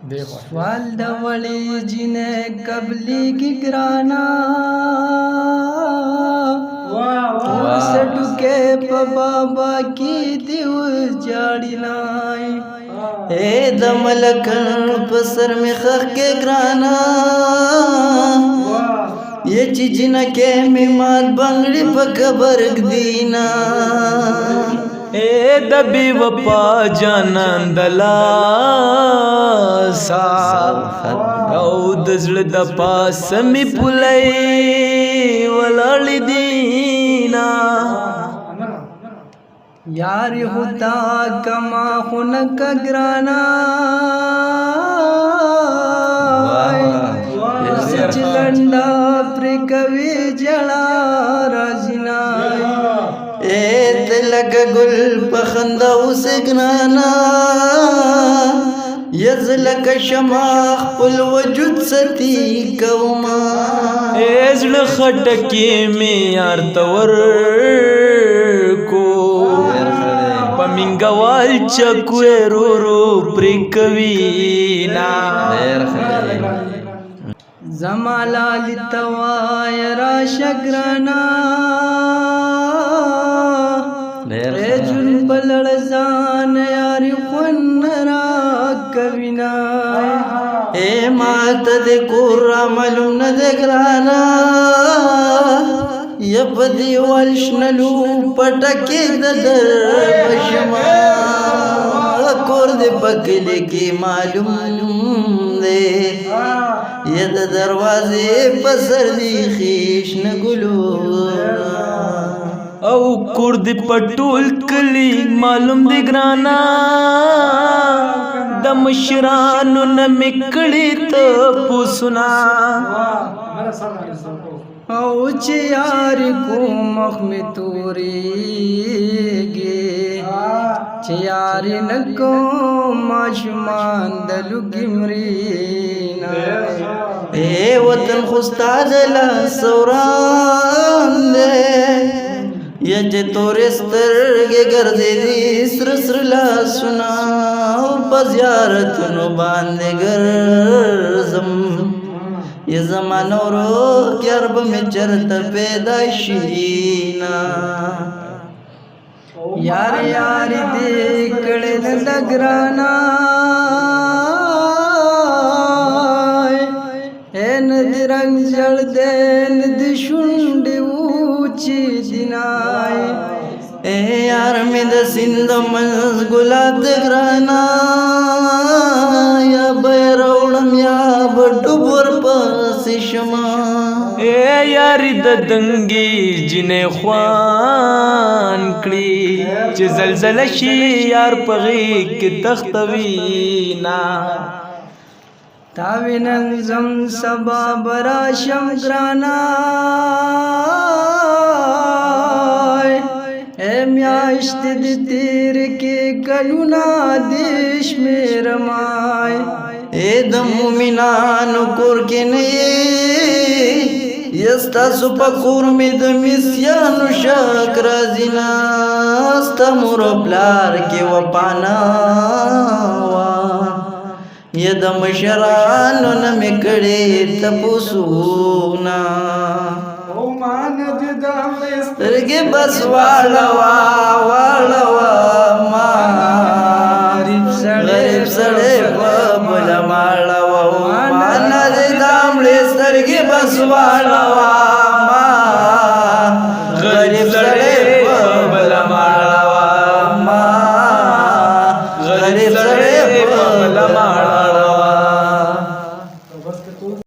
سوال د وړې جنې قبلي کی ګرانا سټو کې په بابا کی دیو جاړینای اے د ملکن په سر می خخ کې ګرانا یہ چی جنکے میں مال بنگڑی پا کبرگ دینا اے دبی وپا جانان دلاسا او دزل دپا سمی پولی ولال دینا یاری ہوتا کما خونک گرانا چلنڈا پر کوي جړا راځنای اے تلک گل پخندا اوس ګرانا یزلک شماخ پل وجود ستی کوما اے زړه خټکی می یار تور کو پمنګوال چکوې رو رو پر کوي نا زمالا لتوای را شگرانا اے جن بلڑزان یاری خون را کوینا اے مات دے کور معلوم نہ دے گرانا یب دی والشنلو پټکی د در بشما کور دے پکلی کی معلوم دے ید دروازے پسر دی خیش نگلو او کور دی پټول کلی معلوم دی ګرانا د مشرانو نه میکړی ته پوسنا او چې یاری کو مخ می توریږي چې یاری نکو ماشمان دلو گمرینا اے وطن خوستا دلا سوران دے یج تورسترگے گردے دی سر سر لا سنا پزیارتنو باندے گرزم یہ زمانو رو کرب میں چرت پیدا شینا یار یار دیکھڑے نگرانا اے ندی رنگ جل دے ندی شنڈی اوچی دینائی اے یار میں دا سندھ منز گلاب دگرانا یا بیروڑم یا بڑو بور پاس شما اے یاری د دنګي جنې خوان کړي چې زلزلہ شي یار پغي کې تختوي نا تاوی نظم سبا برا شم گرانا اے میاشت دی تیر کے کلونا دیش میں رمائے اے د مومنانو کور کې نه یستا سپکور می د میسیانو شاک رازینا ستا مور پلار کې وپانا ی د مشرانو نه میکړې تپوسونا سترګې بس واړوا واړوا ما غریب سړی په بل ماړوا مان دې دامړې سترګې بس واړوا ما غریب سړی په بل ماړوا ما غریب سړی په بل ماړوا